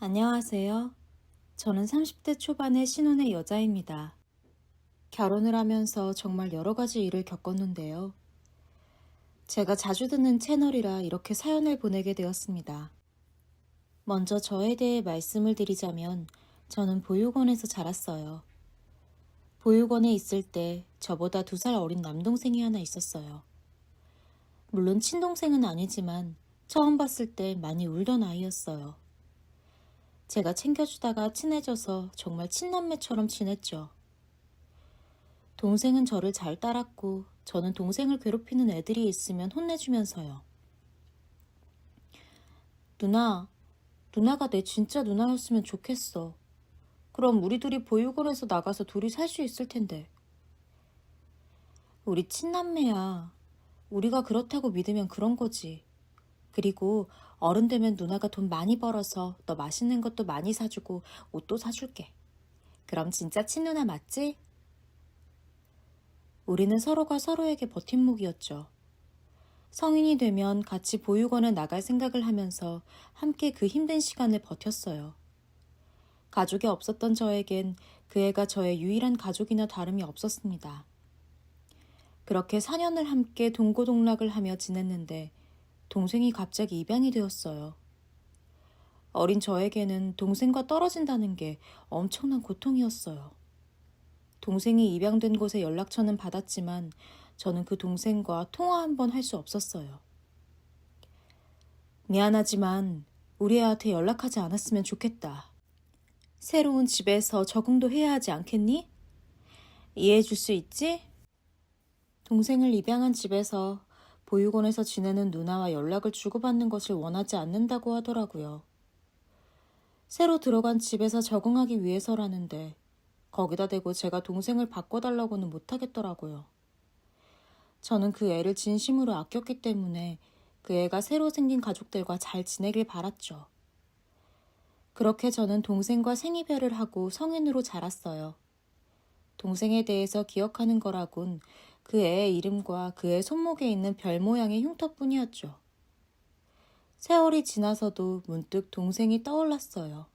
안녕하세요. 저는 30대 초반의 신혼의 여자입니다. 결혼을 하면서 정말 여러 가지 일을 겪었는데요. 제가 자주 듣는 채널이라 이렇게 사연을 보내게 되었습니다. 먼저 저에 대해 말씀을 드리자면 저는 보육원에서 자랐어요. 보육원에 있을 때 저보다 2살 어린 남동생이 하나 있었어요. 물론 친동생은 아니지만 처음 봤을 때 많이 울던 아이였어요. 제가 챙겨주다가 친해져서 정말 친남매처럼 지냈죠. 동생은 저를 잘 따랐고 저는 동생을 괴롭히는 애들이 있으면 혼내주면서요. 누나, 누나가 내 진짜 누나였으면 좋겠어. 그럼 우리 둘이 보육원에서 나가서 둘이 살 수 있을 텐데. 우리 친남매야. 우리가 그렇다고 믿으면 그런 거지. 그리고 어른 되면 누나가 돈 많이 벌어서 너 맛있는 것도 많이 사주고 옷도 사줄게. 그럼 진짜 친누나 맞지? 우리는 서로가 서로에게 버팀목이었죠. 성인이 되면 같이 보육원에 나갈 생각을 하면서 함께 그 힘든 시간을 버텼어요. 가족이 없었던 저에겐 그 애가 저의 유일한 가족이나 다름이 없었습니다. 그렇게 4년을 함께 동고동락을 하며 지냈는데 동생이 갑자기 입양이 되었어요. 어린 저에게는 동생과 떨어진다는 게 엄청난 고통이었어요. 동생이 입양된 곳에 연락처는 받았지만 저는 그 동생과 통화 한 번 할 수 없었어요. 미안하지만 우리 애한테 연락하지 않았으면 좋겠다. 새로운 집에서 적응도 해야 하지 않겠니? 이해해 줄 수 있지? 동생을 입양한 집에서 보육원에서 지내는 누나와 연락을 주고받는 것을 원하지 않는다고 하더라고요. 새로 들어간 집에서 적응하기 위해서라는데 거기다 대고 제가 동생을 바꿔달라고는 못하겠더라고요. 저는 그 애를 진심으로 아꼈기 때문에 그 애가 새로 생긴 가족들과 잘 지내길 바랐죠. 그렇게 저는 동생과 생이별을 하고 성인으로 자랐어요. 동생에 대해서 기억하는 거라곤 그 애의 이름과 그 애 손목에 있는 별 모양의 흉터뿐이었죠. 세월이 지나서도 문득 동생이 떠올랐어요.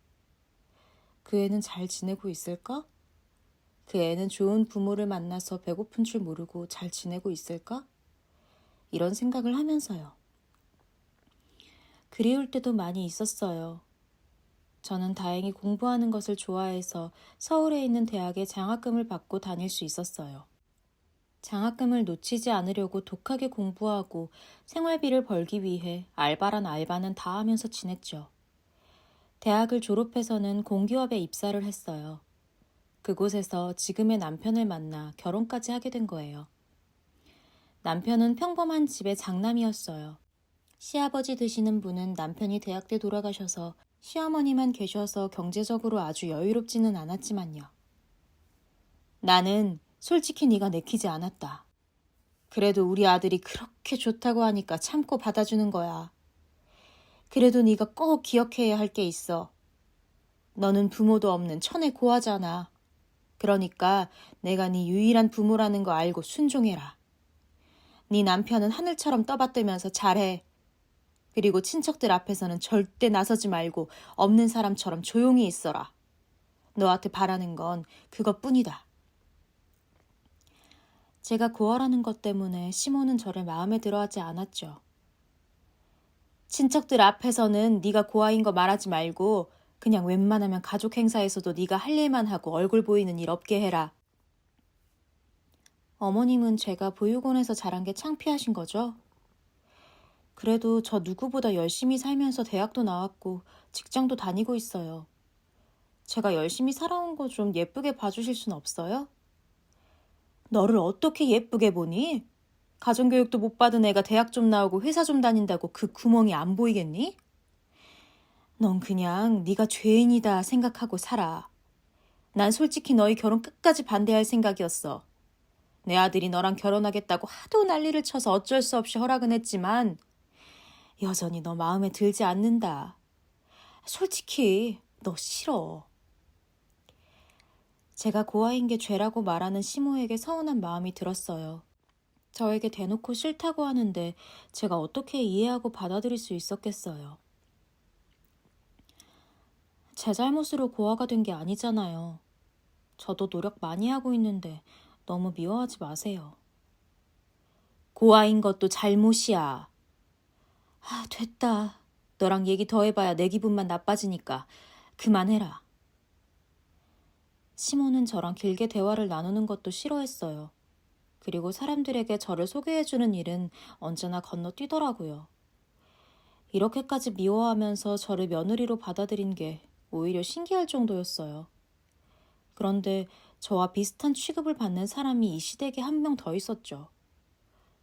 그 애는 잘 지내고 있을까? 그 애는 좋은 부모를 만나서 배고픈 줄 모르고 잘 지내고 있을까? 이런 생각을 하면서요. 그리울 때도 많이 있었어요. 저는 다행히 공부하는 것을 좋아해서 서울에 있는 대학에 장학금을 받고 다닐 수 있었어요. 장학금을 놓치지 않으려고 독하게 공부하고 생활비를 벌기 위해 알바란 알바는 다 하면서 지냈죠. 대학을 졸업해서는 공기업에 입사를 했어요. 그곳에서 지금의 남편을 만나 결혼까지 하게 된 거예요. 남편은 평범한 집의 장남이었어요. 시아버지 되시는 분은 남편이 대학 때 돌아가셔서 시어머니만 계셔서 경제적으로 아주 여유롭지는 않았지만요. 나는 솔직히 네가 내키지 않았다. 그래도 우리 아들이 그렇게 좋다고 하니까 참고 받아주는 거야. 그래도 네가 꼭 기억해야 할 게 있어. 너는 부모도 없는 천의 고아잖아. 그러니까 내가 네 유일한 부모라는 거 알고 순종해라. 네 남편은 하늘처럼 떠받들면서 잘해. 그리고 친척들 앞에서는 절대 나서지 말고 없는 사람처럼 조용히 있어라. 너한테 바라는 건 그것뿐이다. 제가 고아라는 것 때문에 시모는 저를 마음에 들어하지 않았죠. 친척들 앞에서는 네가 고아인 거 말하지 말고 그냥 웬만하면 가족 행사에서도 네가 할 일만 하고 얼굴 보이는 일 없게 해라. 어머님은 제가 보육원에서 자란 게 창피하신 거죠? 그래도 저 누구보다 열심히 살면서 대학도 나왔고 직장도 다니고 있어요. 제가 열심히 살아온 거 좀 예쁘게 봐주실 순 없어요? 너를 어떻게 예쁘게 보니? 가정교육도 못 받은 애가 대학 좀 나오고 회사 좀 다닌다고 그 구멍이 안 보이겠니? 넌 그냥 네가 죄인이다 생각하고 살아. 난 솔직히 너희 결혼 끝까지 반대할 생각이었어. 내 아들이 너랑 결혼하겠다고 하도 난리를 쳐서 어쩔 수 없이 허락은 했지만 여전히 너 마음에 들지 않는다. 솔직히 너 싫어. 제가 고아인 게 죄라고 말하는 시모에게 서운한 마음이 들었어요. 저에게 대놓고 싫다고 하는데 제가 어떻게 이해하고 받아들일 수 있었겠어요. 제 잘못으로 고아가 된 게 아니잖아요. 저도 노력 많이 하고 있는데 너무 미워하지 마세요. 고아인 것도 잘못이야. 됐다. 너랑 얘기 더 해봐야 내 기분만 나빠지니까 그만해라. 시몬은 저랑 길게 대화를 나누는 것도 싫어했어요. 그리고 사람들에게 저를 소개해주는 일은 언제나 건너뛰더라고요. 이렇게까지 미워하면서 저를 며느리로 받아들인 게 오히려 신기할 정도였어요. 그런데 저와 비슷한 취급을 받는 사람이 이 시댁에 한 명 더 있었죠.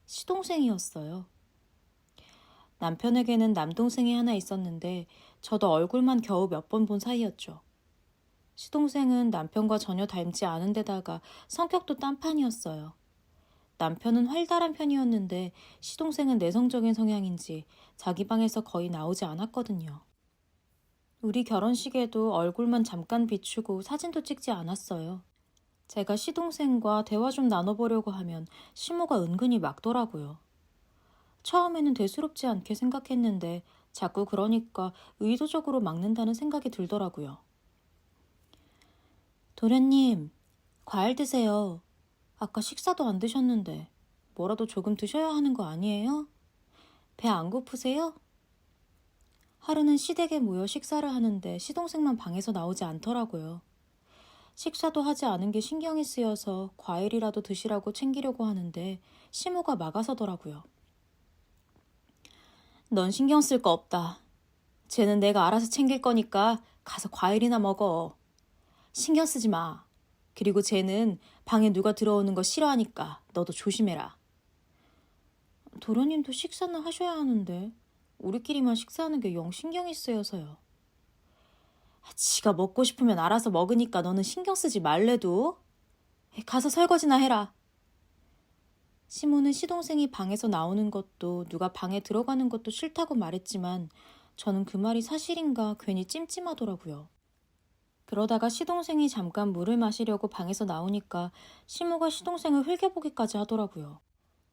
시동생이었어요. 남편에게는 남동생이 하나 있었는데 저도 얼굴만 겨우 몇 번 본 사이였죠. 시동생은 남편과 전혀 닮지 않은 데다가 성격도 딴판이었어요. 남편은 활달한 편이었는데 시동생은 내성적인 성향인지 자기 방에서 거의 나오지 않았거든요. 우리 결혼식에도 얼굴만 잠깐 비추고 사진도 찍지 않았어요. 제가 시동생과 대화 좀 나눠보려고 하면 시모가 은근히 막더라고요. 처음에는 대수롭지 않게 생각했는데 자꾸 그러니까 의도적으로 막는다는 생각이 들더라고요. 도련님, 과일 드세요. 아까 식사도 안 드셨는데 뭐라도 조금 드셔야 하는 거 아니에요? 배 안 고프세요? 하루는 시댁에 모여 식사를 하는데 시동생만 방에서 나오지 않더라고요. 식사도 하지 않은 게 신경이 쓰여서 과일이라도 드시라고 챙기려고 하는데 시모가 막아서더라고요. 넌 신경 쓸 거 없다. 쟤는 내가 알아서 챙길 거니까 가서 과일이나 먹어. 신경 쓰지 마. 그리고 쟤는 방에 누가 들어오는 거 싫어하니까 너도 조심해라. 도련님도 식사는 하셔야 하는데 우리끼리만 식사하는 게 영 신경이 쓰여서요. 지가 먹고 싶으면 알아서 먹으니까 너는 신경 쓰지 말래도. 가서 설거지나 해라. 시모는 시동생이 방에서 나오는 것도 누가 방에 들어가는 것도 싫다고 말했지만 저는 그 말이 사실인가 괜히 찜찜하더라고요. 그러다가 시동생이 잠깐 물을 마시려고 방에서 나오니까 시모가 시동생을 흘겨보기까지 하더라고요.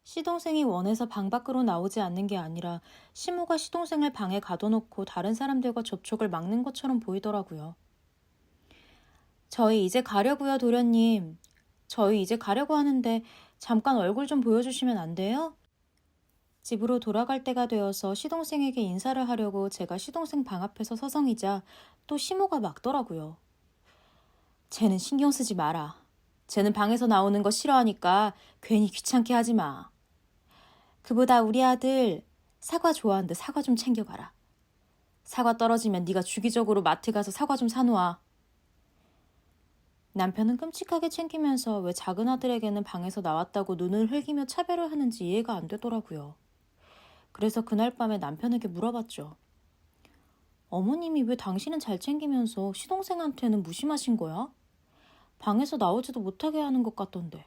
시동생이 원해서 방 밖으로 나오지 않는 게 아니라 시모가 시동생을 방에 가둬놓고 다른 사람들과 접촉을 막는 것처럼 보이더라고요. 저희 이제 가려고요, 도련님. 저희 이제 가려고 하는데 잠깐 얼굴 좀 보여주시면 안 돼요? 집으로 돌아갈 때가 되어서 시동생에게 인사를 하려고 제가 시동생 방 앞에서 서성이자 또 시모가 막더라고요. 쟤는 신경 쓰지 마라. 쟤는 방에서 나오는 거 싫어하니까 괜히 귀찮게 하지 마. 그보다 우리 아들 사과 좋아하는데 사과 좀 챙겨가라. 사과 떨어지면 네가 주기적으로 마트 가서 사과 좀 사놓아. 남편은 끔찍하게 챙기면서 왜 작은 아들에게는 방에서 나왔다고 눈을 흘기며 차별을 하는지 이해가 안 되더라고요. 그래서 그날 밤에 남편에게 물어봤죠. 어머님이 왜 당신은 잘 챙기면서 시동생한테는 무심하신 거야? 방에서 나오지도 못하게 하는 것 같던데.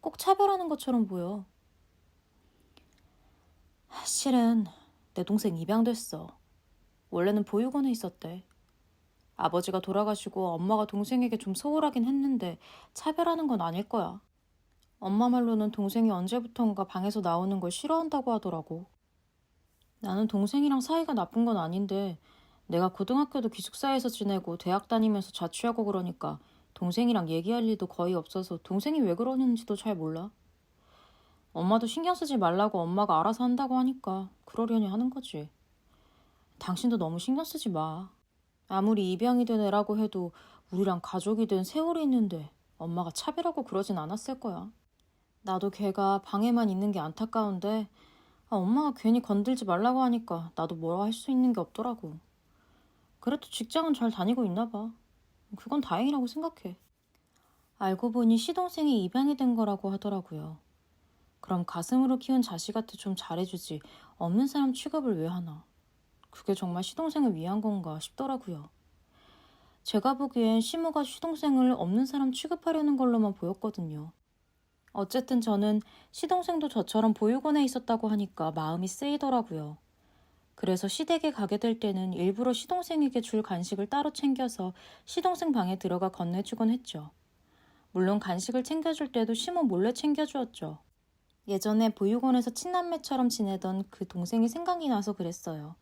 꼭 차별하는 것처럼 보여. 실은 내 동생 입양됐어. 원래는 보육원에 있었대. 아버지가 돌아가시고 엄마가 동생에게 좀 소홀하긴 했는데 차별하는 건 아닐 거야. 엄마 말로는 동생이 언제부턴가 방에서 나오는 걸 싫어한다고 하더라고. 나는 동생이랑 사이가 나쁜 건 아닌데 내가 고등학교도 기숙사에서 지내고 대학 다니면서 자취하고 그러니까 동생이랑 얘기할 일도 거의 없어서 동생이 왜 그러는지도 잘 몰라. 엄마도 신경 쓰지 말라고 엄마가 알아서 한다고 하니까 그러려니 하는 거지. 당신도 너무 신경 쓰지 마. 아무리 입양이 된 애라고 해도 우리랑 가족이 된 세월이 있는데 엄마가 차별하고 그러진 않았을 거야. 나도 걔가 방에만 있는 게 안타까운데 엄마가 괜히 건들지 말라고 하니까 나도 뭐라 할 수 있는 게 없더라고. 그래도 직장은 잘 다니고 있나 봐. 그건 다행이라고 생각해. 알고 보니 시동생이 입양이 된 거라고 하더라고요. 그럼 가슴으로 키운 자식한테 좀 잘해주지 없는 사람 취급을 왜 하나. 그게 정말 시동생을 위한 건가 싶더라고요. 제가 보기엔 시모가 시동생을 없는 사람 취급하려는 걸로만 보였거든요. 어쨌든 저는 시동생도 저처럼 보육원에 있었다고 하니까 마음이 쓰이더라고요. 그래서 시댁에 가게 될 때는 일부러 시동생에게 줄 간식을 따로 챙겨서 시동생 방에 들어가 건네주곤 했죠. 물론 간식을 챙겨줄 때도 시모 몰래 챙겨주었죠. 예전에 보육원에서 친남매처럼 지내던 그 동생이 생각이 나서 그랬어요.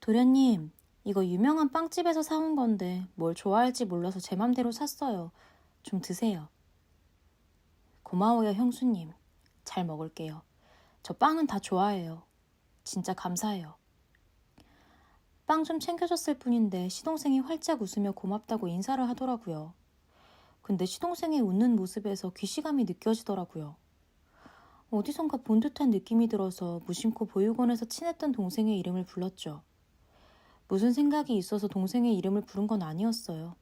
도련님, 이거 유명한 빵집에서 사온 건데 뭘 좋아할지 몰라서 제 맘대로 샀어요. 좀 드세요. 고마워요, 형수님. 잘 먹을게요. 저 빵은 다 좋아해요. 진짜 감사해요. 빵 좀 챙겨줬을 뿐인데 시동생이 활짝 웃으며 고맙다고 인사를 하더라고요. 근데 시동생의 웃는 모습에서 귀시감이 느껴지더라고요. 어디선가 본 듯한 느낌이 들어서 무심코 보육원에서 친했던 동생의 이름을 불렀죠. 무슨 생각이 있어서 동생의 이름을 부른 건 아니었어요.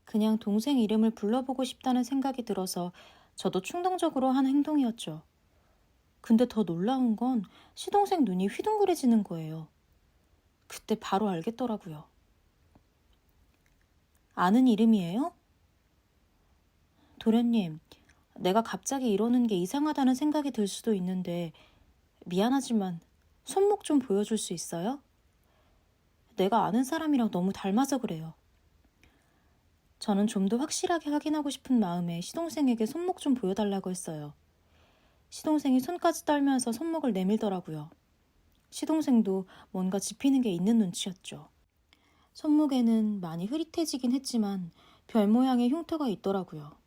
그냥 동생 이름을 불러보고 싶다는 생각이 들어서 저도 충동적으로 한 행동이었죠. 근데 더 놀라운 건 시동생 눈이 휘둥그레지는 거예요. 그때 바로 알겠더라고요. 아는 이름이에요? 도련님, 내가 갑자기 이러는 게 이상하다는 생각이 들 수도 있는데 미안하지만 손목 좀 보여줄 수 있어요? 내가 아는 사람이랑 너무 닮아서 그래요. 저는 좀 더 확실하게 확인하고 싶은 마음에 시동생에게 손목 좀 보여달라고 했어요. 시동생이 손까지 떨면서 손목을 내밀더라고요. 시동생도 뭔가 짚히는 게 있는 눈치였죠. 손목에는 많이 흐릿해지긴 했지만 별 모양의 흉터가 있더라고요.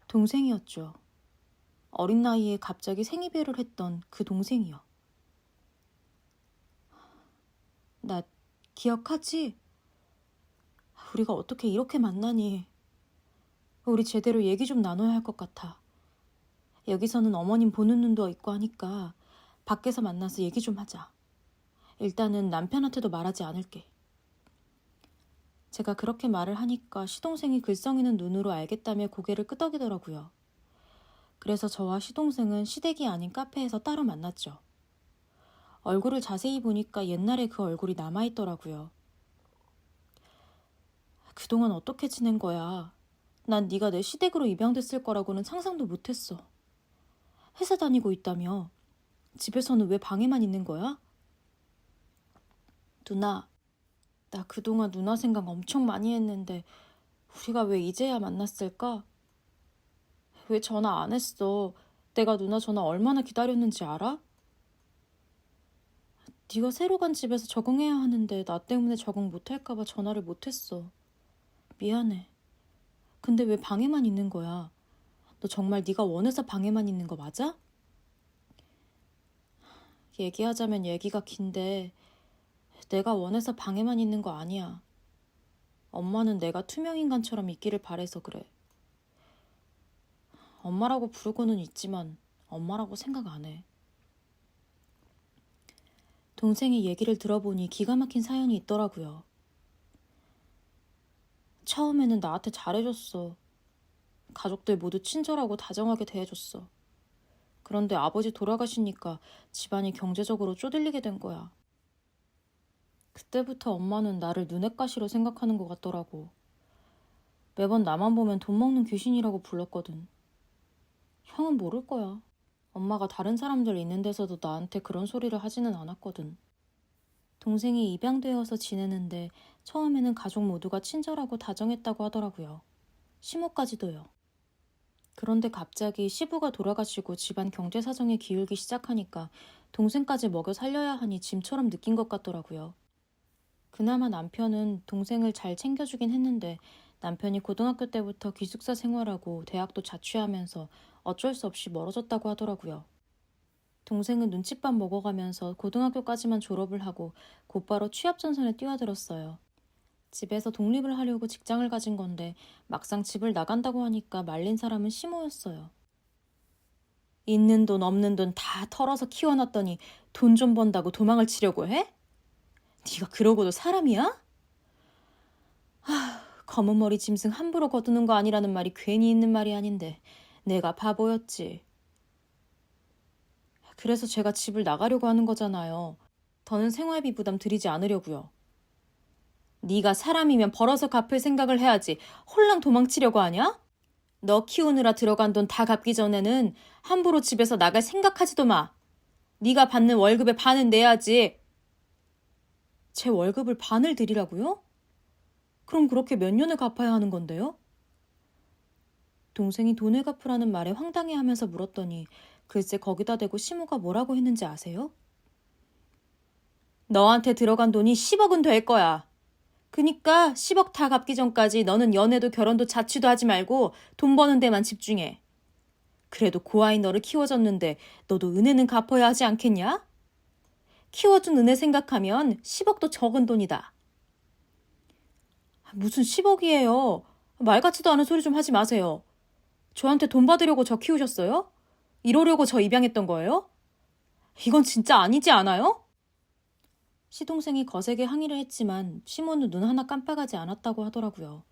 동생이었죠. 어린 나이에 갑자기 생이별을 했던 그 동생이요. 나 기억하지? 우리가 어떻게 이렇게 만나니? 우리 제대로 얘기 좀 나눠야 할 것 같아. 여기서는 어머님 보는 눈도 있고 하니까 밖에서 만나서 얘기 좀 하자. 일단은 남편한테도 말하지 않을게. 제가 그렇게 말을 하니까 시동생이 글썽이는 눈으로 알겠다며 고개를 끄덕이더라고요. 그래서 저와 시동생은 시댁이 아닌 카페에서 따로 만났죠. 얼굴을 자세히 보니까 옛날에 그 얼굴이 남아있더라고요. 그동안 어떻게 지낸 거야? 난 네가 내 시댁으로 입양됐을 거라고는 상상도 못했어. 회사 다니고 있다며? 집에서는 왜 방에만 있는 거야? 누나, 나 그동안 누나 생각 엄청 많이 했는데 우리가 왜 이제야 만났을까? 왜 전화 안 했어? 내가 누나 전화 얼마나 기다렸는지 알아? 네가 새로 간 집에서 적응해야 하는데 나 때문에 적응 못할까 봐 전화를 못했어. 미안해. 근데 왜 방에만 있는 거야? 너 정말 네가 원해서 방에만 있는 거 맞아? 얘기하자면 얘기가 긴데 내가 원해서 방에만 있는 거 아니야. 엄마는 내가 투명인간처럼 있기를 바래서 그래. 엄마라고 부르고는 있지만 엄마라고 생각 안 해. 동생이 얘기를 들어보니 기가 막힌 사연이 있더라고요. 처음에는 나한테 잘해줬어. 가족들 모두 친절하고 다정하게 대해줬어. 그런데 아버지 돌아가시니까 집안이 경제적으로 쪼들리게 된 거야. 그때부터 엄마는 나를 눈엣가시로 생각하는 것 같더라고. 매번 나만 보면 돈 먹는 귀신이라고 불렀거든. 형은 모를 거야. 엄마가 다른 사람들 있는 데서도 나한테 그런 소리를 하지는 않았거든. 동생이 입양되어서 지내는데 처음에는 가족 모두가 친절하고 다정했다고 하더라고요. 시모까지도요. 그런데 갑자기 시부가 돌아가시고 집안 경제 사정이 기울기 시작하니까 동생까지 먹여 살려야 하니 짐처럼 느낀 것 같더라고요. 그나마 남편은 동생을 잘 챙겨주긴 했는데 남편이 고등학교 때부터 기숙사 생활하고 대학도 자취하면서 어쩔 수 없이 멀어졌다고 하더라고요. 동생은 눈칫밥 먹어가면서 고등학교까지만 졸업을 하고 곧바로 취업 전선에 뛰어들었어요. 집에서 독립을 하려고 직장을 가진 건데 막상 집을 나간다고 하니까 말린 사람은 시모였어요. 있는 돈 없는 돈 다 털어서 키워놨더니 돈 좀 번다고 도망을 치려고 해? 네가 그러고도 사람이야? 검은 머리 짐승 함부로 거두는 거 아니라는 말이 괜히 있는 말이 아닌데 내가 바보였지. 그래서 제가 집을 나가려고 하는 거잖아요. 더는 생활비 부담 드리지 않으려고요. 네가 사람이면 벌어서 갚을 생각을 해야지 홀랑 도망치려고 하냐? 너 키우느라 들어간 돈 다 갚기 전에는 함부로 집에서 나갈 생각하지도 마. 네가 받는 월급의 반은 내야지. 제 월급을 반을 드리라고요? 그럼 그렇게 몇 년을 갚아야 하는 건데요? 동생이 돈을 갚으라는 말에 황당해하면서 물었더니 글쎄 거기다 대고 시모가 뭐라고 했는지 아세요? 너한테 들어간 돈이 10억은 될 거야. 그니까 10억 다 갚기 전까지 너는 연애도 결혼도 자취도 하지 말고 돈 버는 데만 집중해. 그래도 그 아이 너를 키워줬는데 너도 은혜는 갚아야 하지 않겠냐? 키워준 은혜 생각하면 10억도 적은 돈이다. 무슨 10억이에요. 말 같지도 않은 소리 좀 하지 마세요. 저한테 돈 받으려고 저 키우셨어요? 이러려고 저 입양했던 거예요? 이건 진짜 아니지 않아요? 시동생이 거세게 항의를 했지만 시모는 눈 하나 깜빡하지 않았다고 하더라고요.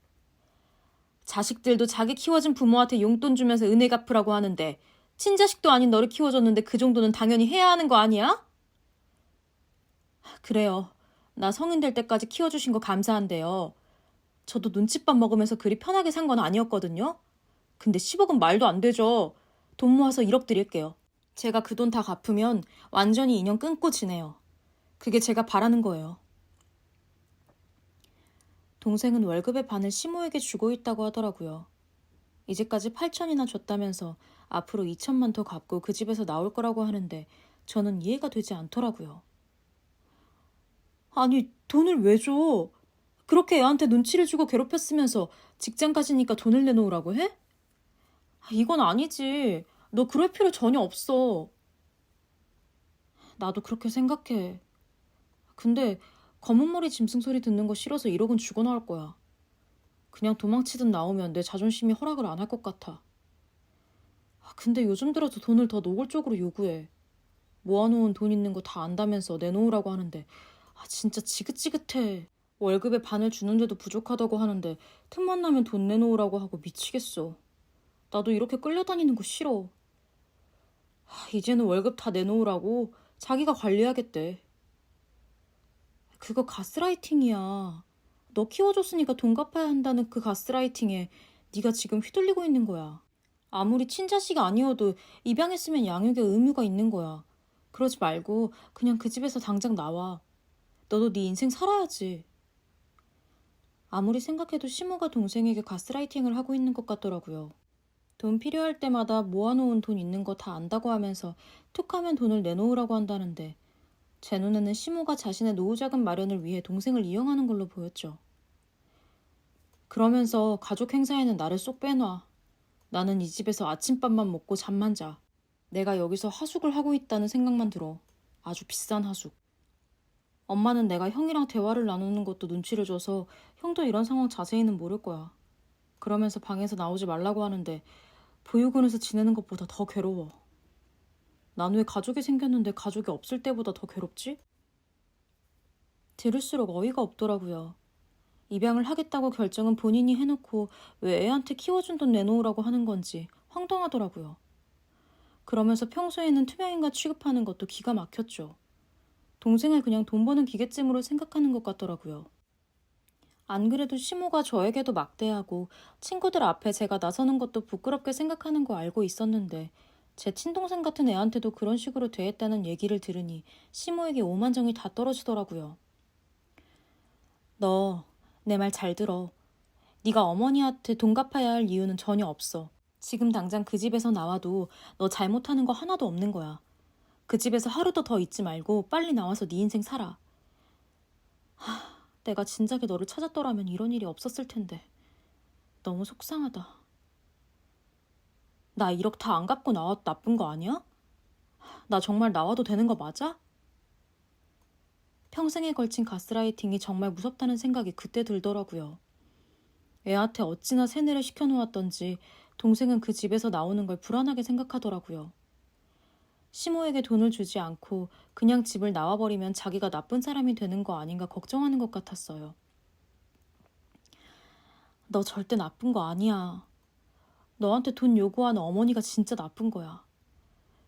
자식들도 자기 키워준 부모한테 용돈 주면서 은혜 갚으라고 하는데 친자식도 아닌 너를 키워줬는데 그 정도는 당연히 해야 하는 거 아니야? 그래요. 나 성인 될 때까지 키워주신 거 감사한데요. 저도 눈칫밥 먹으면서 그리 편하게 산 건 아니었거든요. 근데 10억은 말도 안 되죠. 돈 모아서 1억 드릴게요. 제가 그 돈 다 갚으면 완전히 인연 끊고 지내요. 그게 제가 바라는 거예요. 동생은 월급의 반을 시모에게 주고 있다고 하더라고요. 이제까지 8천이나 줬다면서 앞으로 2천만 더 갚고 그 집에서 나올 거라고 하는데 저는 이해가 되지 않더라고요. 아니, 돈을 왜 줘? 그렇게 애한테 눈치를 주고 괴롭혔으면서 직장 가지니까 돈을 내놓으라고 해? 이건 아니지. 너 그럴 필요 전혀 없어. 나도 그렇게 생각해. 근데 검은 머리 짐승 소리 듣는 거 싫어서 1억은 주고 나올 거야. 그냥 도망치든 나오면 내 자존심이 허락을 안 할 것 같아. 근데 요즘 들어서 돈을 더 노골적으로 요구해. 모아놓은 돈 있는 거 다 안다면서 내놓으라고 하는데 진짜 지긋지긋해. 월급의 반을 주는데도 부족하다고 하는데 틈만 나면 돈 내놓으라고 하고 미치겠어. 나도 이렇게 끌려다니는 거 싫어. 이제는 월급 다 내놓으라고 자기가 관리하겠대. 그거 가스라이팅이야. 너 키워줬으니까 돈 갚아야 한다는 그 가스라이팅에 네가 지금 휘둘리고 있는 거야. 아무리 친자식 아니어도 입양했으면 양육의 의무가 있는 거야. 그러지 말고 그냥 그 집에서 당장 나와. 너도 네 인생 살아야지. 아무리 생각해도 시모가 동생에게 가스라이팅을 하고 있는 것 같더라고요. 돈 필요할 때마다 모아놓은 돈 있는 거 다 안다고 하면서 툭하면 돈을 내놓으라고 한다는데 제 눈에는 시모가 자신의 노후자금 마련을 위해 동생을 이용하는 걸로 보였죠. 그러면서 가족 행사에는 나를 쏙 빼놔. 나는 이 집에서 아침밥만 먹고 잠만 자. 내가 여기서 하숙을 하고 있다는 생각만 들어. 아주 비싼 하숙. 엄마는 내가 형이랑 대화를 나누는 것도 눈치를 줘서 형도 이런 상황 자세히는 모를 거야. 그러면서 방에서 나오지 말라고 하는데 보육원에서 지내는 것보다 더 괴로워. 난 왜 가족이 생겼는데 가족이 없을 때보다 더 괴롭지? 들을수록 어이가 없더라고요. 입양을 하겠다고 결정은 본인이 해놓고 왜 애한테 키워준 돈 내놓으라고 하는 건지 황당하더라고요. 그러면서 평소에는 투명인간 취급하는 것도 기가 막혔죠. 동생을 그냥 돈 버는 기계쯤으로 생각하는 것 같더라고요. 안 그래도 시모가 저에게도 막대하고 친구들 앞에 제가 나서는 것도 부끄럽게 생각하는 거 알고 있었는데 제 친동생 같은 애한테도 그런 식으로 대했다는 얘기를 들으니 시모에게 오만정이 다 떨어지더라고요. 너 내 말 잘 들어. 네가 어머니한테 돈 갚아야 할 이유는 전혀 없어. 지금 당장 그 집에서 나와도 너 잘못하는 거 하나도 없는 거야. 그 집에서 하루도 더 있지 말고 빨리 나와서 네 인생 살아. 내가 진작에 너를 찾았더라면 이런 일이 없었을 텐데. 너무 속상하다. 나 1억 다 안 갚고 나와도 나쁜 거 아니야? 나 정말 나와도 되는 거 맞아? 평생에 걸친 가스라이팅이 정말 무섭다는 생각이 그때 들더라고요. 애한테 어찌나 세뇌를 시켜놓았던지 동생은 그 집에서 나오는 걸 불안하게 생각하더라고요. 시모에게 돈을 주지 않고 그냥 집을 나와버리면 자기가 나쁜 사람이 되는 거 아닌가 걱정하는 것 같았어요. 너 절대 나쁜 거 아니야. 너한테 돈 요구하는 어머니가 진짜 나쁜 거야.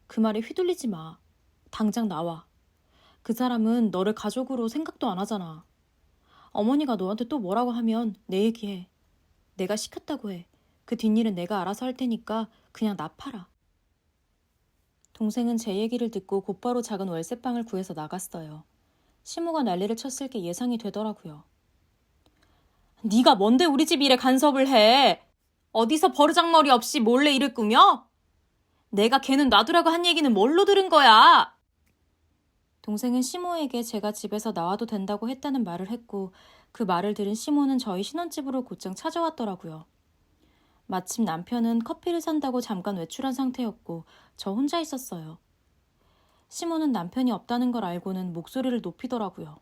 그 말에 휘둘리지 마. 당장 나와. 그 사람은 너를 가족으로 생각도 안 하잖아. 어머니가 너한테 또 뭐라고 하면 내 얘기해. 내가 시켰다고 해. 그 뒷일은 내가 알아서 할 테니까 그냥 나 팔아. 동생은 제 얘기를 듣고 곧바로 작은 월세방을 구해서 나갔어요. 시모가 난리를 쳤을 게 예상이 되더라고요. 네가 뭔데 우리 집 일에 간섭을 해? 어디서 버르장머리 없이 몰래 일을 꾸며? 내가 걔는 놔두라고 한 얘기는 뭘로 들은 거야? 동생은 시모에게 제가 집에서 나와도 된다고 했다는 말을 했고 그 말을 들은 시모는 저희 신혼집으로 곧장 찾아왔더라고요. 마침 남편은 커피를 산다고 잠깐 외출한 상태였고 저 혼자 있었어요. 시모는 남편이 없다는 걸 알고는 목소리를 높이더라고요.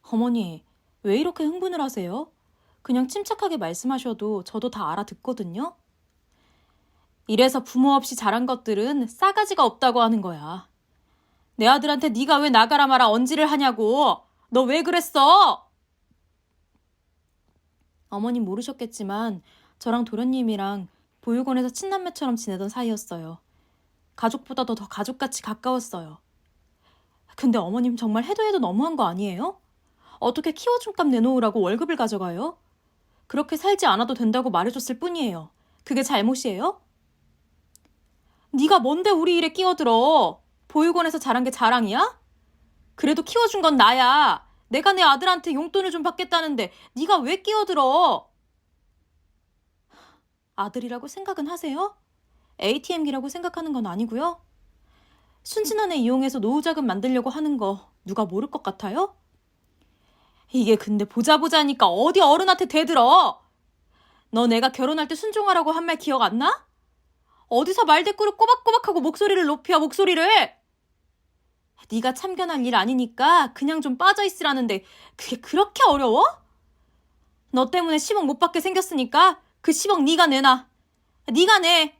어머니, 왜 이렇게 흥분을 하세요? 그냥 침착하게 말씀하셔도 저도 다 알아듣거든요. 이래서 부모 없이 자란 것들은 싸가지가 없다고 하는 거야. 내 아들한테 네가 왜 나가라 마라 언지를 하냐고. 너 왜 그랬어? 어머님 모르셨겠지만 저랑 도련님이랑 보육원에서 친남매처럼 지내던 사이였어요. 가족보다도 더 가족같이 가까웠어요. 근데 어머님 정말 해도 너무한 거 아니에요? 어떻게 키워준 값 내놓으라고 월급을 가져가요? 그렇게 살지 않아도 된다고 말해줬을 뿐이에요. 그게 잘못이에요? 네가 뭔데 우리 일에 끼어들어? 보육원에서 자란 게 자랑이야? 그래도 키워준 건 나야. 내가 내 아들한테 용돈을 좀 받겠다는데 네가 왜 끼어들어? 아들이라고 생각은 하세요? ATM기라고 생각하는 건 아니고요. 순진한 애 이용해서 노후자금 만들려고 하는 거 누가 모를 것 같아요? 이게 근데 보자니까 어디 어른한테 대들어? 너 내가 결혼할 때 순종하라고 한 말 기억 안 나? 어디서 말대꾸를 꼬박꼬박하고 목소리를 높여 목소리를. 네가 참견할 일 아니니까 그냥 좀 빠져있으라는데 그게 그렇게 어려워? 너 때문에 10억 못 받게 생겼으니까 그 10억 네가 내놔. 네가 내.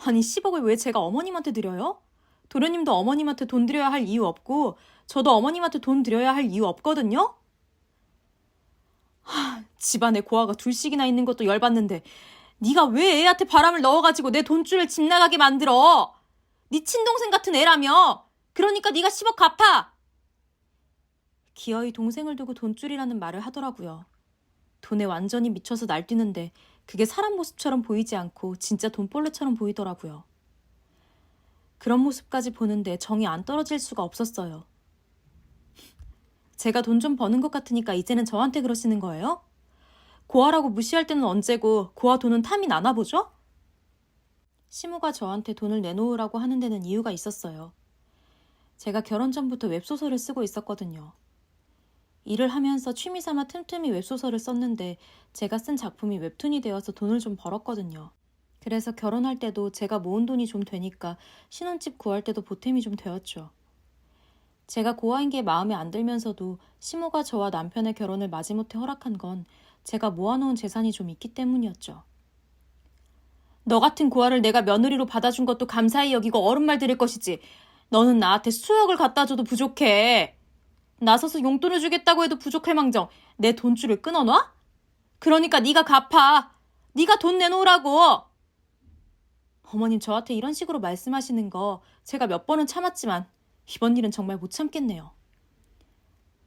아니 10억을 왜 제가 어머님한테 드려요? 도련님도 어머님한테 돈 드려야 할 이유 없고 저도 어머님한테 돈 드려야 할 이유 없거든요? 집안에 고아가 둘씩이나 있는 것도 열받는데 네가 왜 애한테 바람을 넣어가지고 내 돈줄을 집 나가게 만들어? 네 친동생 같은 애라며. 그러니까 네가 10억 갚아. 기어이 동생을 두고 돈줄이라는 말을 하더라고요. 돈에 완전히 미쳐서 날뛰는데 그게 사람 모습처럼 보이지 않고 진짜 돈벌레처럼 보이더라고요. 그런 모습까지 보는데 정이 안 떨어질 수가 없었어요. 제가 돈 좀 버는 것 같으니까 이제는 저한테 그러시는 거예요? 고아라고 무시할 때는 언제고 고아 돈은 탐이 나나 보죠? 시모가 저한테 돈을 내놓으라고 하는 데는 이유가 있었어요. 제가 결혼 전부터 웹소설을 쓰고 있었거든요. 일을 하면서 취미삼아 틈틈이 웹소설을 썼는데 제가 쓴 작품이 웹툰이 되어서 돈을 좀 벌었거든요. 그래서 결혼할 때도 제가 모은 돈이 좀 되니까 신혼집 구할 때도 보탬이 좀 되었죠. 제가 고아인 게 마음에 안 들면서도 시모가 저와 남편의 결혼을 마지못해 허락한 건 제가 모아놓은 재산이 좀 있기 때문이었죠. 너 같은 고아를 내가 며느리로 받아준 것도 감사히 여기고 어른 말 들을 것이지. 너는 나한테 수억을 갖다 줘도 부족해. 나서서 용돈을 주겠다고 해도 부족할 망정 내 돈줄을 끊어놔? 그러니까 네가 갚아. 네가 돈 내놓으라고. 어머님 저한테 이런 식으로 말씀하시는 거 제가 몇 번은 참았지만 이번 일은 정말 못 참겠네요.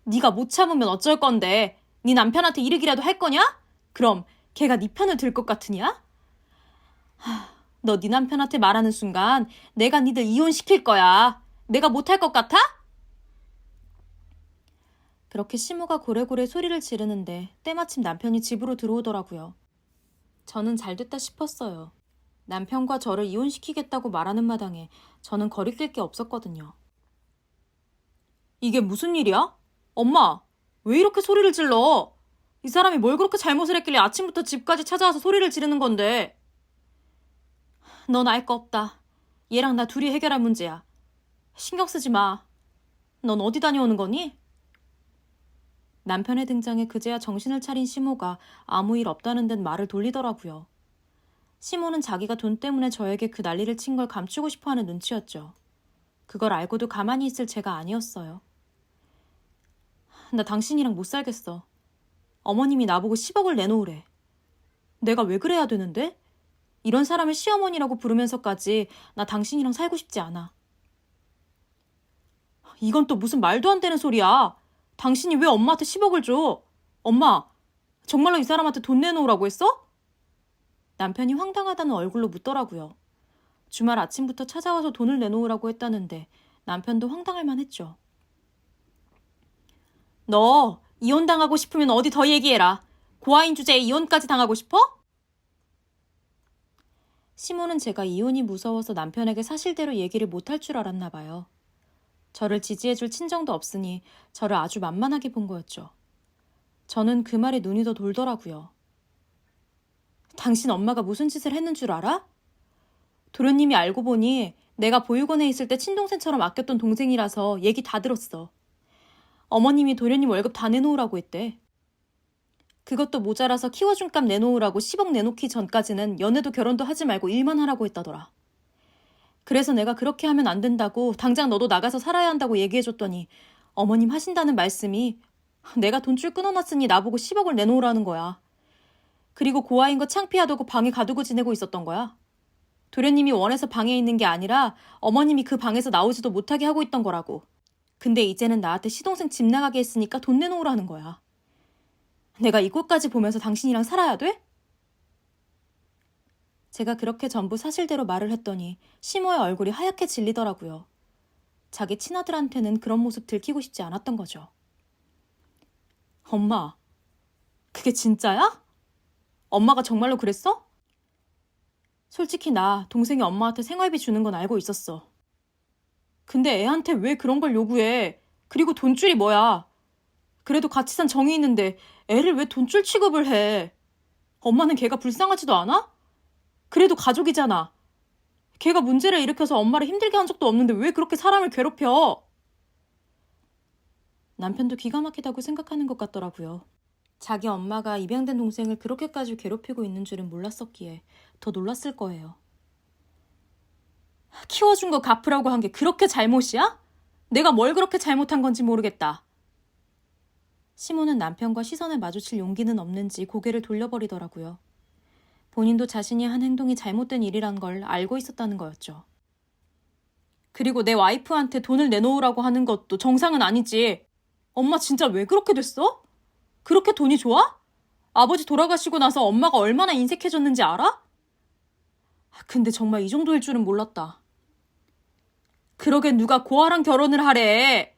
네가 못 참으면 어쩔 건데 네 남편한테 이르기라도 할 거냐? 그럼 걔가 네 편을 들 것 같으냐? 너 네 남편한테 말하는 순간 내가 니들 이혼시킬 거야. 내가 못할 것 같아? 그렇게 시모가 고래고래 소리를 지르는데 때마침 남편이 집으로 들어오더라고요. 저는 잘됐다 싶었어요. 남편과 저를 이혼시키겠다고 말하는 마당에 저는 거리낄 게 없었거든요. 이게 무슨 일이야? 엄마, 왜 이렇게 소리를 질러? 이 사람이 뭘 그렇게 잘못을 했길래 아침부터 집까지 찾아와서 소리를 지르는 건데. 넌 알 거 없다. 얘랑 나 둘이 해결할 문제야. 신경 쓰지 마. 넌 어디 다녀오는 거니? 남편의 등장에 그제야 정신을 차린 시모가 아무 일 없다는 듯 말을 돌리더라고요. 시모는 자기가 돈 때문에 저에게 그 난리를 친 걸 감추고 싶어하는 눈치였죠. 그걸 알고도 가만히 있을 제가 아니었어요. 나 당신이랑 못 살겠어. 어머님이 나보고 10억을 내놓으래. 내가 왜 그래야 되는데? 이런 사람을 시어머니라고 부르면서까지 나 당신이랑 살고 싶지 않아. 이건 또 무슨 말도 안 되는 소리야. 당신이 왜 엄마한테 10억을 줘? 엄마, 정말로 이 사람한테 돈 내놓으라고 했어? 남편이 황당하다는 얼굴로 묻더라고요. 주말 아침부터 찾아와서 돈을 내놓으라고 했다는데 남편도 황당할 만했죠. 너 이혼당하고 싶으면 어디 더 얘기해라. 고아인 주제에 이혼까지 당하고 싶어? 시모는 제가 이혼이 무서워서 남편에게 사실대로 얘기를 못할 줄 알았나 봐요. 저를 지지해줄 친정도 없으니 저를 아주 만만하게 본 거였죠. 저는 그 말에 눈이 더 돌더라고요. 당신 엄마가 무슨 짓을 했는 줄 알아? 도련님이 알고 보니 내가 보육원에 있을 때 친동생처럼 아꼈던 동생이라서 얘기 다 들었어. 어머님이 도련님 월급 다 내놓으라고 했대. 그것도 모자라서 키워준 값 내놓으라고 10억 내놓기 전까지는 연애도 결혼도 하지 말고 일만 하라고 했다더라. 그래서 내가 그렇게 하면 안 된다고 당장 너도 나가서 살아야 한다고 얘기해줬더니 어머님 하신다는 말씀이 내가 돈줄 끊어놨으니 나보고 10억을 내놓으라는 거야. 그리고 고아인 거 창피하다고 방에 가두고 지내고 있었던 거야. 도련님이 원해서 방에 있는 게 아니라 어머님이 그 방에서 나오지도 못하게 하고 있던 거라고. 근데 이제는 나한테 시동생 집 나가게 했으니까 돈 내놓으라는 거야. 내가 이곳까지 보면서 당신이랑 살아야 돼? 제가 그렇게 전부 사실대로 말을 했더니 시모의 얼굴이 하얗게 질리더라고요. 자기 친아들한테는 그런 모습 들키고 싶지 않았던 거죠. 엄마, 그게 진짜야? 엄마가 정말로 그랬어? 솔직히 나 동생이 엄마한테 생활비 주는 건 알고 있었어. 근데 애한테 왜 그런 걸 요구해? 그리고 돈줄이 뭐야? 그래도 같이 산 정이 있는데 애를 왜 돈줄 취급을 해? 엄마는 걔가 불쌍하지도 않아? 그래도 가족이잖아. 걔가 문제를 일으켜서 엄마를 힘들게 한 적도 없는데 왜 그렇게 사람을 괴롭혀? 남편도 기가 막히다고 생각하는 것 같더라고요. 자기 엄마가 입양된 동생을 그렇게까지 괴롭히고 있는 줄은 몰랐었기에 더 놀랐을 거예요. 키워준 거 갚으라고 한 게 그렇게 잘못이야? 내가 뭘 그렇게 잘못한 건지 모르겠다. 시모는 남편과 시선을 마주칠 용기는 없는지 고개를 돌려버리더라고요. 본인도 자신이 한 행동이 잘못된 일이란 걸 알고 있었다는 거였죠. 그리고 내 와이프한테 돈을 내놓으라고 하는 것도 정상은 아니지. 엄마 진짜 왜 그렇게 됐어? 그렇게 돈이 좋아? 아버지 돌아가시고 나서 엄마가 얼마나 인색해졌는지 알아? 근데 정말 이 정도일 줄은 몰랐다. 그러게 누가 고아랑 결혼을 하래.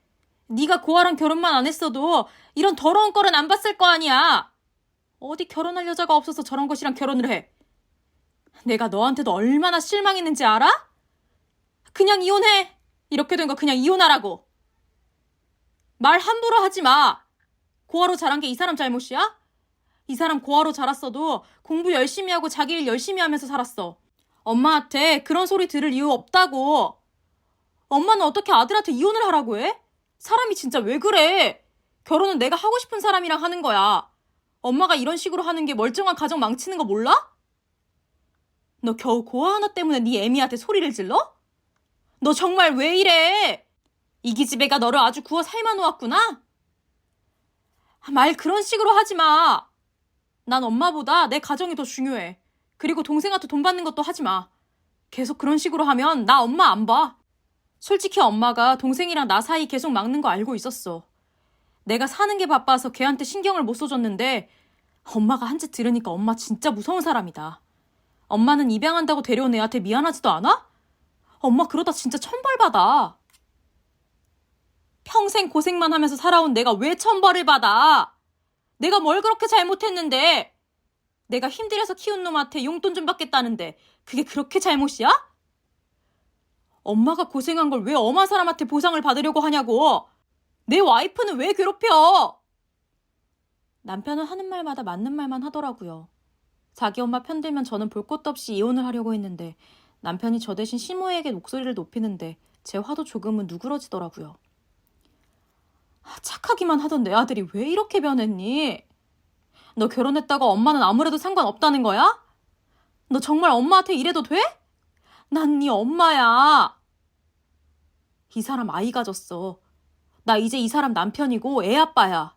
네가 고아랑 결혼만 안 했어도 이런 더러운 꼴은 안 봤을 거 아니야. 어디 결혼할 여자가 없어서 저런 것이랑 결혼을 해. 내가 너한테도 얼마나 실망했는지 알아? 그냥 이혼해. 이렇게 된 거 그냥 이혼하라고. 말 함부로 하지 마. 고아로 자란 게 이 사람 잘못이야? 이 사람 고아로 자랐어도 공부 열심히 하고 자기 일 열심히 하면서 살았어. 엄마한테 그런 소리 들을 이유 없다고. 엄마는 어떻게 아들한테 이혼을 하라고 해? 사람이 진짜 왜 그래? 결혼은 내가 하고 싶은 사람이랑 하는 거야. 엄마가 이런 식으로 하는 게 멀쩡한 가정 망치는 거 몰라? 너 겨우 고아 하나 때문에 네 애미한테 소리를 질러? 너 정말 왜 이래? 이 기집애가 너를 아주 구워 삶아 놓았구나? 말 그런 식으로 하지 마. 난 엄마보다 내 가정이 더 중요해. 그리고 동생한테 돈 받는 것도 하지 마. 계속 그런 식으로 하면 나 엄마 안 봐. 솔직히 엄마가 동생이랑 나 사이 계속 막는 거 알고 있었어. 내가 사는 게 바빠서 걔한테 신경을 못 써줬는데 엄마가 한 짓 들으니까 엄마 진짜 무서운 사람이다. 엄마는 입양한다고 데려온 애한테 미안하지도 않아? 엄마 그러다 진짜 천벌 받아. 평생 고생만 하면서 살아온 내가 왜 천벌을 받아? 내가 뭘 그렇게 잘못했는데? 내가 힘들여서 키운 놈한테 용돈 좀 받겠다는데 그게 그렇게 잘못이야? 엄마가 고생한 걸 왜 엄한 사람한테 보상을 받으려고 하냐고. 내 와이프는 왜 괴롭혀? 남편은 하는 말마다 맞는 말만 하더라고요. 자기 엄마 편들면 저는 볼 것도 없이 이혼을 하려고 했는데 남편이 저 대신 시모에게 목소리를 높이는데 제 화도 조금은 누그러지더라고요. 착하기만 하던 내 아들이 왜 이렇게 변했니? 너 결혼했다고 엄마는 아무래도 상관없다는 거야? 너 정말 엄마한테 이래도 돼? 난 네 엄마야. 이 사람 아이 가졌어. 나 이제 이 사람 남편이고 애 아빠야.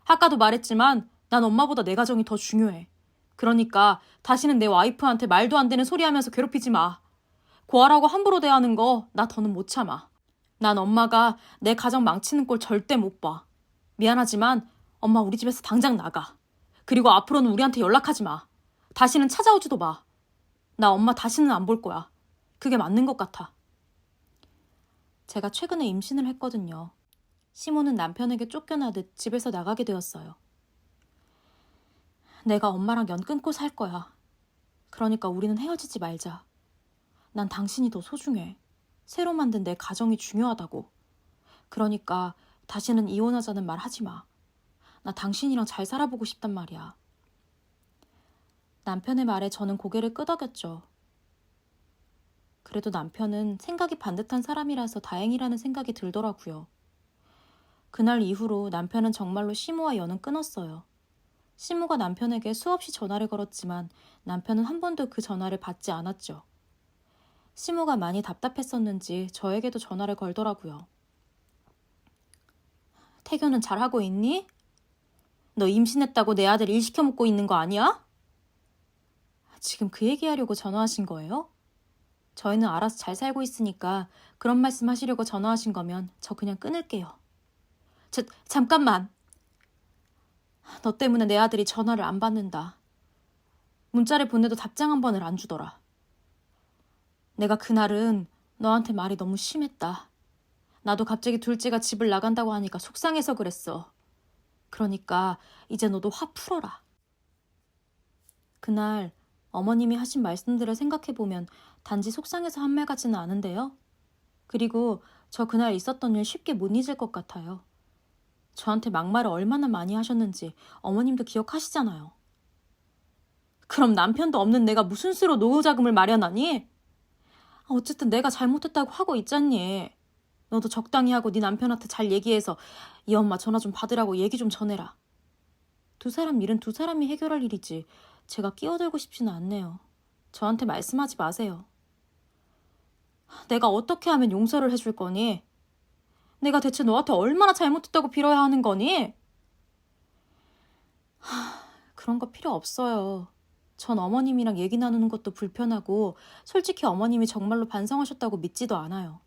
아까도 말했지만 난 엄마보다 내 가정이 더 중요해. 그러니까 다시는 내 와이프한테 말도 안 되는 소리 하면서 괴롭히지 마. 고아라고 함부로 대하는 거 나 더는 못 참아. 난 엄마가 내 가정 망치는 꼴 절대 못 봐. 미안하지만 엄마 우리 집에서 당장 나가. 그리고 앞으로는 우리한테 연락하지 마. 다시는 찾아오지도 마. 나 엄마 다시는 안 볼 거야. 그게 맞는 것 같아. 제가 최근에 임신을 했거든요. 시모는 남편에게 쫓겨나듯 집에서 나가게 되었어요. 내가 엄마랑 연 끊고 살 거야. 그러니까 우리는 헤어지지 말자. 난 당신이 더 소중해. 새로 만든 내 가정이 중요하다고. 그러니까 다시는 이혼하자는 말 하지 마. 나 당신이랑 잘 살아보고 싶단 말이야. 남편의 말에 저는 고개를 끄덕였죠. 그래도 남편은 생각이 반듯한 사람이라서 다행이라는 생각이 들더라고요. 그날 이후로 남편은 정말로 시모와 연은 끊었어요. 시모가 남편에게 수없이 전화를 걸었지만 남편은 한 번도 그 전화를 받지 않았죠. 시모가 많이 답답했었는지 저에게도 전화를 걸더라고요. 태교는 잘하고 있니? 너 임신했다고 내 아들 일 시켜먹고 있는 거 아니야? 지금 그 얘기하려고 전화하신 거예요? 저희는 알아서 잘 살고 있으니까 그런 말씀 하시려고 전화하신 거면 저 그냥 끊을게요. 잠깐만. 너 때문에 내 아들이 전화를 안 받는다. 문자를 보내도 답장 한 번을 안 주더라. 내가 그날은 너한테 말이 너무 심했다. 나도 갑자기 둘째가 집을 나간다고 하니까 속상해서 그랬어. 그러니까 이제 너도 화 풀어라. 그날 어머님이 하신 말씀들을 생각해보면 단지 속상해서 한 말 같지는 않은데요. 그리고 저 그날 있었던 일 쉽게 못 잊을 것 같아요. 저한테 막말을 얼마나 많이 하셨는지 어머님도 기억하시잖아요. 그럼 남편도 없는 내가 무슨 수로 노후 자금을 마련하니? 어쨌든 내가 잘못했다고 하고 있잖니. 너도 적당히 하고 네 남편한테 잘 얘기해서 이 엄마 전화 좀 받으라고 얘기 좀 전해라. 두 사람 일은 두 사람이 해결할 일이지 제가 끼어들고 싶지는 않네요. 저한테 말씀하지 마세요. 내가 어떻게 하면 용서를 해줄 거니? 내가 대체 너한테 얼마나 잘못했다고 빌어야 하는 거니? 그런 거 필요 없어요. 전 어머님이랑 얘기 나누는 것도 불편하고 솔직히 어머님이 정말로 반성하셨다고 믿지도 않아요.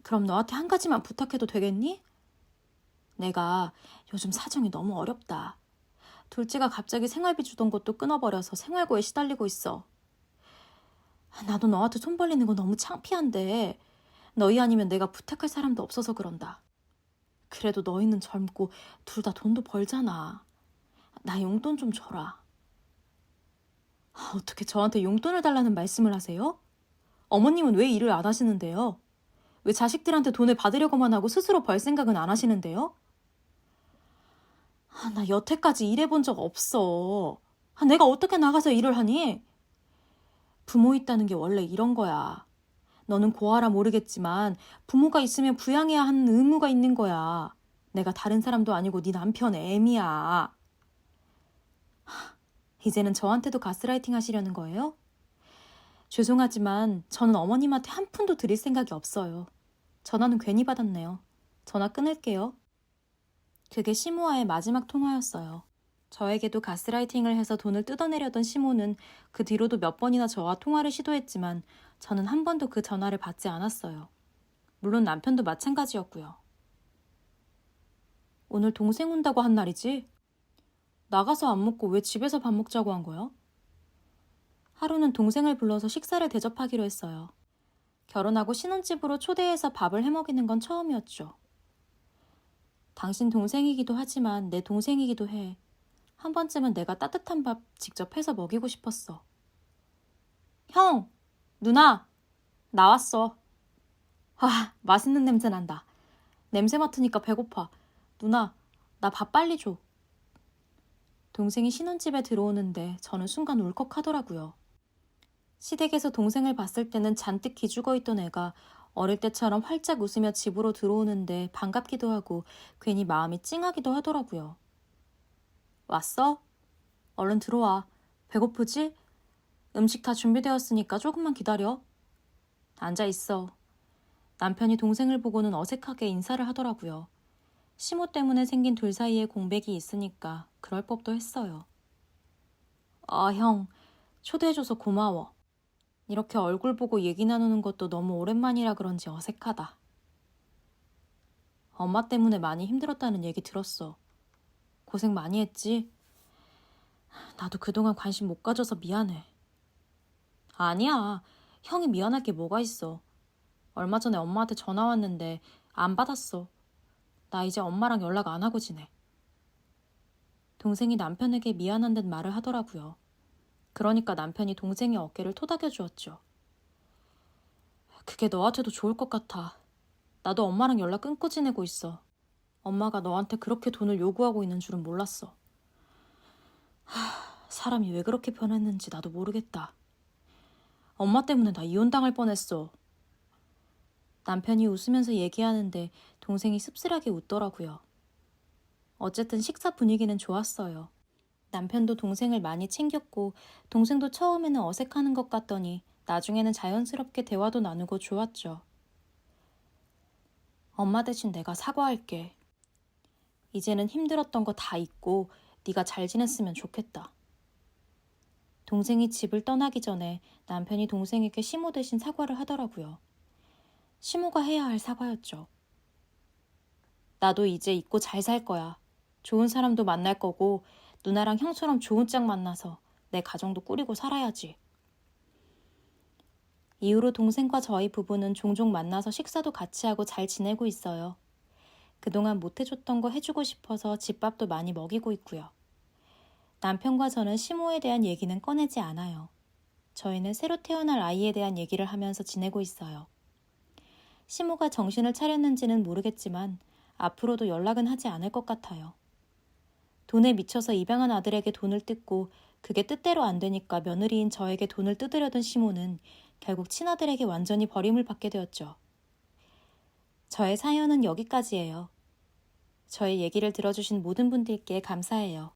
그럼 너한테 한 가지만 부탁해도 되겠니? 내가 요즘 사정이 너무 어렵다. 둘째가 갑자기 생활비 주던 것도 끊어버려서 생활고에 시달리고 있어. 나도 너한테 손 벌리는 거 너무 창피한데 너희 아니면 내가 부탁할 사람도 없어서 그런다. 그래도 너희는 젊고 둘 다 돈도 벌잖아. 나 용돈 좀 줘라. 어떻게 저한테 용돈을 달라는 말씀을 하세요? 어머님은 왜 일을 안 하시는데요? 왜 자식들한테 돈을 받으려고만 하고 스스로 벌 생각은 안 하시는데요? 나 여태까지 일해본 적 없어. 내가 어떻게 나가서 일을 하니? 부모 있다는 게 원래 이런 거야. 너는 고아라 모르겠지만 부모가 있으면 부양해야 하는 의무가 있는 거야. 내가 다른 사람도 아니고 네 남편의 애미야. 이제는 저한테도 가스라이팅 하시려는 거예요? 죄송하지만 저는 어머님한테 한 푼도 드릴 생각이 없어요. 전화는 괜히 받았네요. 전화 끊을게요. 그게 시모와의 마지막 통화였어요. 저에게도 가스라이팅을 해서 돈을 뜯어내려던 시모는 그 뒤로도 몇 번이나 저와 통화를 시도했지만 저는 한 번도 그 전화를 받지 않았어요. 물론 남편도 마찬가지였고요. 오늘 동생 온다고 한 날이지? 나가서 안 먹고 왜 집에서 밥 먹자고 한 거야? 하루는 동생을 불러서 식사를 대접하기로 했어요. 결혼하고 신혼집으로 초대해서 밥을 해먹이는 건 처음이었죠. 당신 동생이기도 하지만 내 동생이기도 해. 한 번쯤은 내가 따뜻한 밥 직접 해서 먹이고 싶었어. 형! 누나! 나왔어. 맛있는 냄새 난다. 냄새 맡으니까 배고파. 누나, 나 밥 빨리 줘. 동생이 신혼집에 들어오는데 저는 순간 울컥하더라고요. 시댁에서 동생을 봤을 때는 잔뜩 기죽어 있던 애가 어릴 때처럼 활짝 웃으며 집으로 들어오는데 반갑기도 하고 괜히 마음이 찡하기도 하더라고요. 왔어? 얼른 들어와. 배고프지? 음식 다 준비되었으니까 조금만 기다려. 앉아 있어. 남편이 동생을 보고는 어색하게 인사를 하더라고요. 시모 때문에 생긴 둘 사이에 공백이 있으니까 그럴 법도 했어요. 형, 초대해줘서 고마워. 이렇게 얼굴 보고 얘기 나누는 것도 너무 오랜만이라 그런지 어색하다. 엄마 때문에 많이 힘들었다는 얘기 들었어. 고생 많이 했지? 나도 그동안 관심 못 가져서 미안해. 아니야. 형이 미안할 게 뭐가 있어. 얼마 전에 엄마한테 전화 왔는데 안 받았어. 나 이제 엄마랑 연락 안 하고 지내. 동생이 남편에게 미안한 듯 말을 하더라고요. 그러니까 남편이 동생의 어깨를 토닥여 주었죠. 그게 너한테도 좋을 것 같아. 나도 엄마랑 연락 끊고 지내고 있어. 엄마가 너한테 그렇게 돈을 요구하고 있는 줄은 몰랐어. 사람이 왜 그렇게 변했는지 나도 모르겠다. 엄마 때문에 나 이혼당할 뻔했어. 남편이 웃으면서 얘기하는데 동생이 씁쓸하게 웃더라고요. 어쨌든 식사 분위기는 좋았어요. 남편도 동생을 많이 챙겼고 동생도 처음에는 어색하는 것 같더니 나중에는 자연스럽게 대화도 나누고 좋았죠. 엄마 대신 내가 사과할게. 이제는 힘들었던 거 다 잊고 네가 잘 지냈으면 좋겠다. 동생이 집을 떠나기 전에 남편이 동생에게 시모 대신 사과를 하더라고요. 시모가 해야 할 사과였죠. 나도 이제 잊고 잘 살 거야. 좋은 사람도 만날 거고 누나랑 형처럼 좋은 짝 만나서 내 가정도 꾸리고 살아야지. 이후로 동생과 저희 부부는 종종 만나서 식사도 같이 하고 잘 지내고 있어요. 그동안 못해줬던 거 해주고 싶어서 집밥도 많이 먹이고 있고요. 남편과 저는 시모에 대한 얘기는 꺼내지 않아요. 저희는 새로 태어날 아이에 대한 얘기를 하면서 지내고 있어요. 시모가 정신을 차렸는지는 모르겠지만 앞으로도 연락은 하지 않을 것 같아요. 돈에 미쳐서 입양한 아들에게 돈을 뜯고 그게 뜻대로 안 되니까 며느리인 저에게 돈을 뜯으려던 시모는 결국 친아들에게 완전히 버림을 받게 되었죠. 저의 사연은 여기까지예요. 저의 얘기를 들어주신 모든 분들께 감사해요.